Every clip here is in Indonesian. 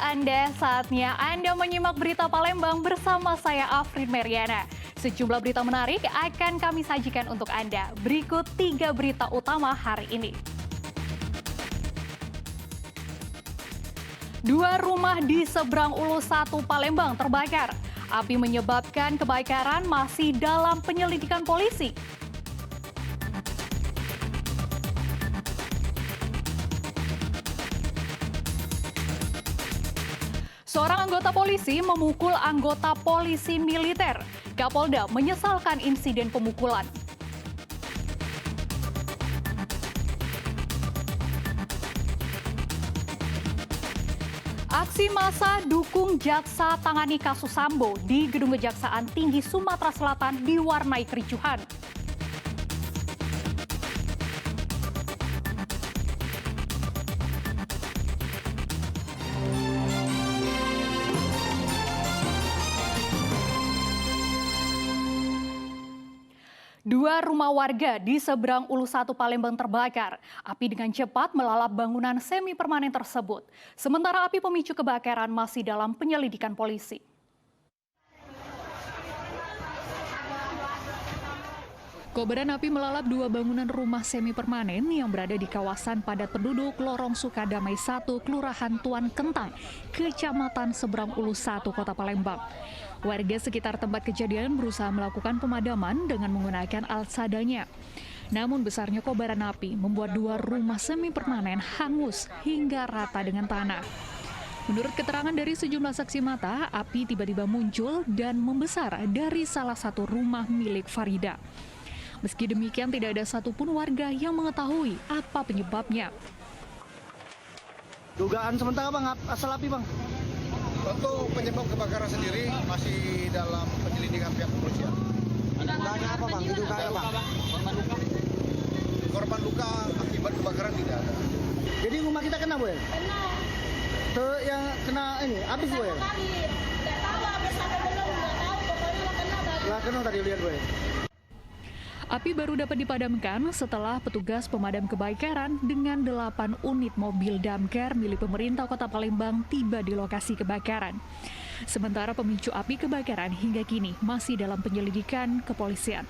Anda, saatnya Anda menyimak berita Palembang bersama saya Afrin Meriana. Sejumlah berita menarik akan kami sajikan untuk Anda. Berikut 3 berita utama hari ini. 2 rumah di seberang Ulu 1 Palembang terbakar. Api menyebabkan kebakaran masih dalam penyelidikan polisi. Seorang anggota polisi memukul anggota polisi militer. Kapolda menyesalkan insiden pemukulan. Aksi massa dukung jaksa tangani kasus Sambo di Gedung Kejaksaan Tinggi Sumatera Selatan diwarnai kericuhan. Dua rumah warga di seberang Ulu 1 Palembang terbakar. Api dengan cepat melalap bangunan semi permanen tersebut. Sementara api pemicu kebakaran masih dalam penyelidikan polisi. Kobaran api melalap 2 bangunan rumah semi permanen yang berada di kawasan padat penduduk Lorong Sukadamai 1, Kelurahan Tuan Kentang, Kecamatan Seberang Ulu 1, Kota Palembang. Warga sekitar tempat kejadian berusaha melakukan pemadaman dengan menggunakan alat seadanya. Namun besarnya kobaran api membuat 2 rumah semi permanen hangus hingga rata dengan tanah. Menurut keterangan dari sejumlah saksi mata, api tiba-tiba muncul dan membesar dari salah satu rumah milik Farida. Meski demikian, tidak ada satupun warga yang mengetahui apa penyebabnya. Dugaan sementara bang, asal api bang? Untuk penyebab kebakaran sendiri masih dalam penyelidikan pihak kepolisian. Dugaannya apa bang? Dugaannya apa? Korban luka akibat kebakaran tidak ada. Jadi rumah kita kena boy? Kena. Yang kena ini, habis boy? Tidak tahu habis apa belum, tidak tahu. Pokoknya kena tadi. Lah kena tadi lihat boy? Api baru dapat dipadamkan setelah petugas pemadam kebakaran dengan 8 unit mobil damkar milik pemerintah Kota Palembang tiba di lokasi kebakaran. Sementara pemicu api kebakaran hingga kini masih dalam penyelidikan kepolisian.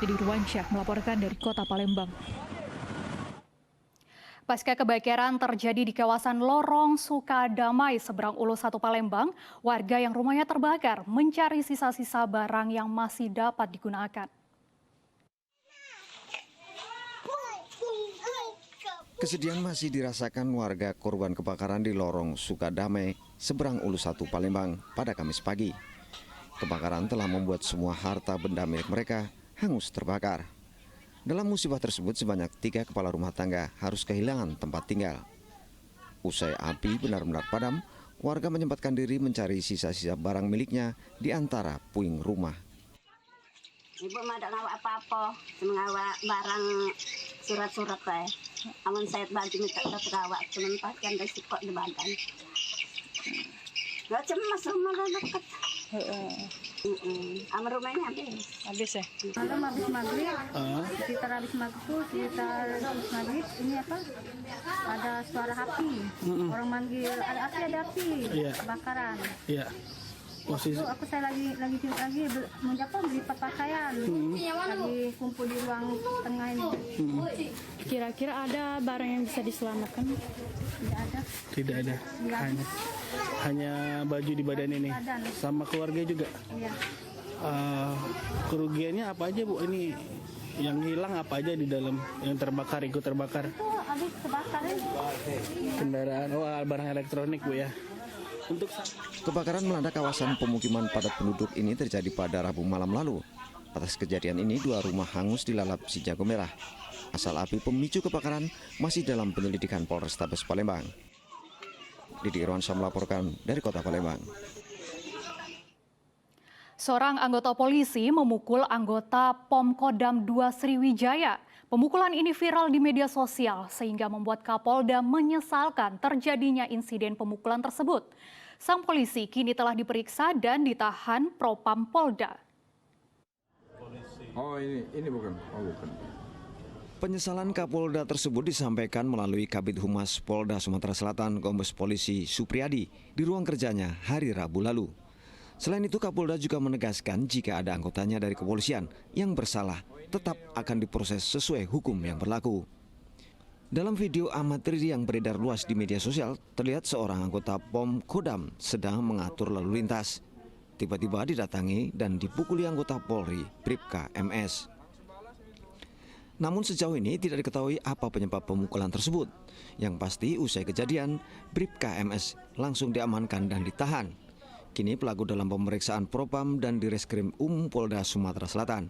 Didi Ruansyah melaporkan dari Kota Palembang. Pasca kebakaran terjadi di kawasan Lorong Sukadamai, seberang Ulu 1 Palembang, warga yang rumahnya terbakar mencari sisa-sisa barang yang masih dapat digunakan. Kesedihan masih dirasakan warga korban kebakaran di Lorong Sukadamai, seberang Ulu 1 Palembang pada Kamis pagi. Kebakaran telah membuat semua harta benda milik mereka hangus terbakar. Dalam musibah tersebut sebanyak 3 kepala rumah tangga harus kehilangan tempat tinggal. Usai api benar-benar padam, warga menyempatkan diri mencari sisa-sisa barang miliknya di antara puing rumah. Ibu mah ada ngawak apa-apa, cuma ngawak barang surat-surat saya. Amun saya baju minta ngawak, cuma pakaian dari sikok di badan. Gak cemas rumah dekat. Aman rumahnya habis ya? Malam habis maghrib, sekitar habis maghrib ini apa? Ada suara api, orang manggil ada api, kebakaran. Iya. Waktu saya lagi beli pakaian, lagi kumpul di ruang tengah ini. Kira-kira ada barang yang bisa diselamatkan? Tidak ada. Tidak ada. Hanya baju di badan ini. Sama keluarga juga. Iya. Kerugiannya apa aja Bu? Ini yang hilang apa aja di dalam yang terbakar, ikut terbakar? Itu habis kebakar ini. Kendaraan, barang elektronik Bu ya. Kebakaran melanda kawasan pemukiman padat penduduk ini terjadi pada Rabu malam lalu. Atas kejadian ini 2 rumah hangus dilalap si jago merah. Asal api pemicu kebakaran masih dalam penyelidikan Polrestabes Palembang. Didi Ruansyah melaporkan dari Kota Palembang. Seorang anggota polisi memukul anggota POM Kodam 2 Sriwijaya. Pemukulan ini viral di media sosial sehingga membuat Kapolda menyesalkan terjadinya insiden pemukulan tersebut. Sang polisi kini telah diperiksa dan ditahan Propam Polda. Oh ini bukan. Oh bukan. Penyesalan Kapolda tersebut disampaikan melalui Kabid Humas Polda Sumatera Selatan Kombes Polisi Supriyadi di ruang kerjanya hari Rabu lalu. Selain itu, Kapolda juga menegaskan jika ada anggotanya dari kepolisian yang bersalah tetap akan diproses sesuai hukum yang berlaku. Dalam video amatir yang beredar luas di media sosial, terlihat seorang anggota POM Kodam sedang mengatur lalu lintas. Tiba-tiba didatangi dan dipukuli anggota Polri, Bribka MS. Namun sejauh ini tidak diketahui apa penyebab pemukulan tersebut. Yang pasti usai kejadian, Bribka MS langsung diamankan dan ditahan. Kini pelaku dalam pemeriksaan Propam dan Direskrim Polda Sumatera Selatan.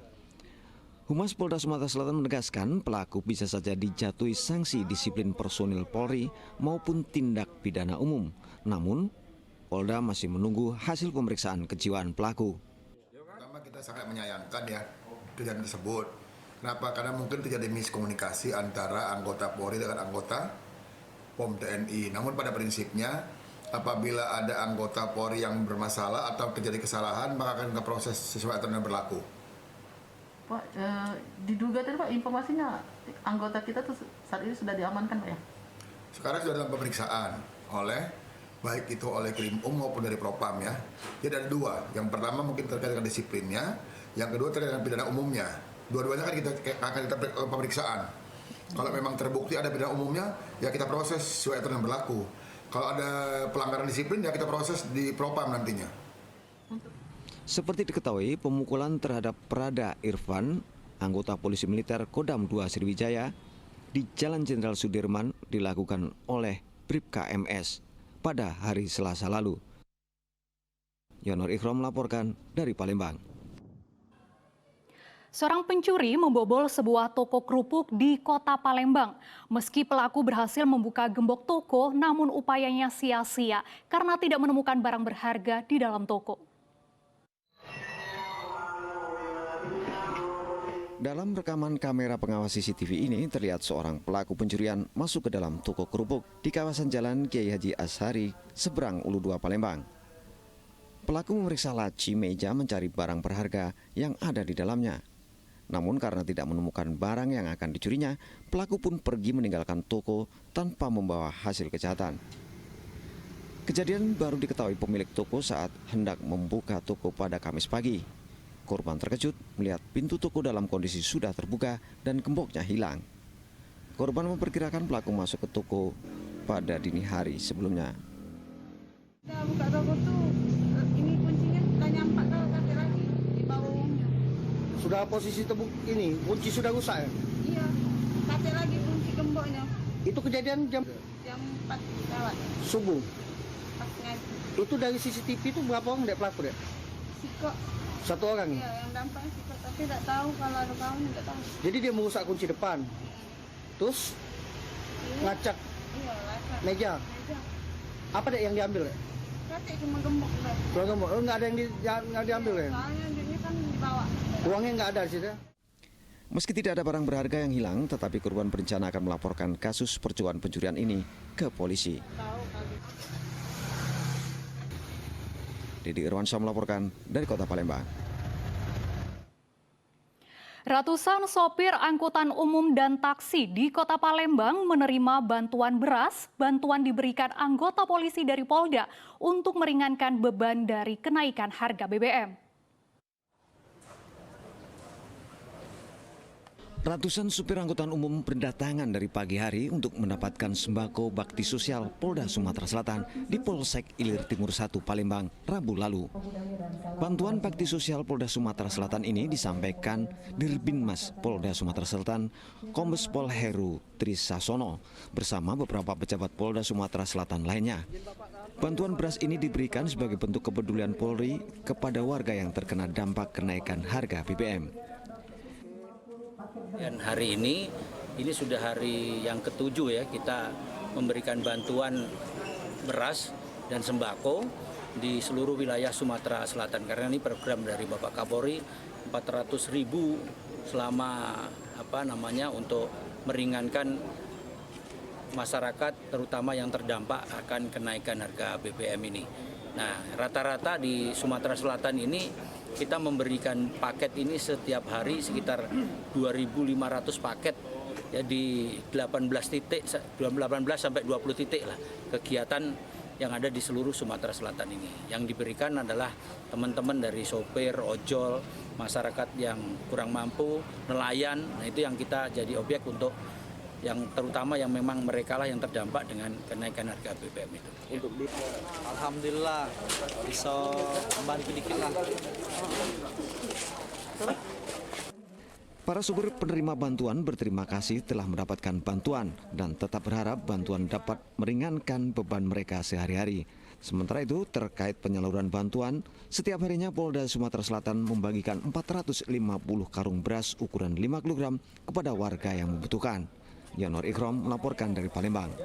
Humas Polda Sumatera Selatan menegaskan pelaku bisa saja dijatuhi sanksi disiplin personil Polri maupun tindak pidana umum. Namun, Polda masih menunggu hasil pemeriksaan kejiwaan pelaku. Pertama, kita sangat menyayangkan ya kejadian tersebut. Kenapa? Karena mungkin terjadi miskomunikasi antara anggota Polri dengan anggota POM TNI. Namun pada prinsipnya, apabila ada anggota Polri yang bermasalah atau terjadi kesalahan, maka akan kita proses sesuai aturan yang berlaku. Pak, diduga tadi Pak informasinya anggota kita tuh saat ini sudah diamankan Pak ya? Sekarang sudah dalam pemeriksaan oleh baik itu oleh Krim maupun dari Propam ya. Jadi ada dua. Yang pertama mungkin terkait dengan disiplinnya, yang kedua terkait dengan pidana umumnya. Dua-duanya kan akan kita pemeriksaan. Kalau memang terbukti ada pidana umumnya, ya kita proses sesuai aturan yang berlaku. Kalau ada pelanggaran disiplin, ya kita proses di Propam nantinya. Seperti diketahui, pemukulan terhadap Prada Irfan, anggota Polisi Militer Kodam 2 Sriwijaya, di Jalan Jenderal Sudirman dilakukan oleh Bribka MS pada hari Selasa lalu. Yonor Ikhram melaporkan dari Palembang. Seorang pencuri membobol sebuah toko kerupuk di kota Palembang. Meski pelaku berhasil membuka gembok toko, namun upayanya sia-sia karena tidak menemukan barang berharga di dalam toko. Dalam rekaman kamera pengawas CCTV ini terlihat seorang pelaku pencurian masuk ke dalam toko kerupuk di kawasan Jalan Kiai Haji Ashari, seberang Ulu 2 Palembang. Pelaku memeriksa laci meja mencari barang berharga yang ada di dalamnya. Namun karena tidak menemukan barang yang akan dicurinya, pelaku pun pergi meninggalkan toko tanpa membawa hasil kejahatan. Kejadian baru diketahui pemilik toko saat hendak membuka toko pada Kamis pagi. Korban terkejut melihat pintu toko dalam kondisi sudah terbuka dan gemboknya hilang. Korban memperkirakan pelaku masuk ke toko pada dini hari sebelumnya. Kita buka toko tuh, ini kuncinya kita nyampak ke kafe lagi di bawah uangnya. Sudah posisi ini, kunci sudah rusak ya? Iya, kafe lagi kunci gemboknya. Itu kejadian jam 4 lewat, subuh. pas ngaji. Itu dari CCTV itu berapa orang dek pelaku dek? Sikok, Satu orang? iya yang dampaknya sikok, tapi tidak tahu kalau ada kawannya, tidak tahu. Jadi dia merusak kunci depan. Terus ngacak Iya, lacak. meja. Apa dek yang diambil dek? Kafe cuma gembok udah. Kalau gembok, oh, nggak ada yang nggak diambil ya? Soalnya duitnya kan dibawa. Uangnya nggak ada di situ. Meski tidak ada barang berharga yang hilang, tetapi korban berencana akan melaporkan kasus percobaan pencurian ini ke polisi. Tahu kali. Didi Irwansyah melaporkan dari Kota Palembang. Ratusan sopir angkutan umum dan taksi di Kota Palembang menerima bantuan beras. Bantuan diberikan anggota polisi dari Polda untuk meringankan beban dari kenaikan harga BBM. Ratusan supir angkutan umum berdatangan dari pagi hari untuk mendapatkan sembako bakti sosial Polda Sumatera Selatan di Polsek Ilir Timur 1 Palembang Rabu lalu. Bantuan bakti sosial Polda Sumatera Selatan ini disampaikan Dirbinmas Polda Sumatera Selatan Kombes Pol Heru Trisasono bersama beberapa pejabat Polda Sumatera Selatan lainnya. Bantuan beras ini diberikan sebagai bentuk kepedulian Polri kepada warga yang terkena dampak kenaikan harga BBM. Dan hari ini sudah hari yang ke-7 ya, kita memberikan bantuan beras dan sembako di seluruh wilayah Sumatera Selatan. Karena ini program dari Bapak Kapolri 400.000 selama untuk meringankan masyarakat terutama yang terdampak akan kenaikan harga BBM ini. Nah, rata-rata di Sumatera Selatan ini kita memberikan paket ini setiap hari sekitar 2.500 paket ya di 18 sampai 20 titik lah kegiatan yang ada di seluruh Sumatera Selatan ini. Yang diberikan adalah teman-teman dari sopir, ojol, masyarakat yang kurang mampu, nelayan. Nah itu yang kita jadi objek untuk yang terutama yang memang mereka lah yang terdampak dengan kenaikan harga BBM itu. Alhamdulillah bisa membantu dikit lah. Para sopir penerima bantuan berterima kasih telah mendapatkan bantuan dan tetap berharap bantuan dapat meringankan beban mereka sehari-hari. Sementara itu, terkait penyaluran bantuan, setiap harinya Polda Sumatera Selatan membagikan 450 karung beras ukuran 5 kg kepada warga yang membutuhkan. Yanur Ikrom melaporkan dari Palembang.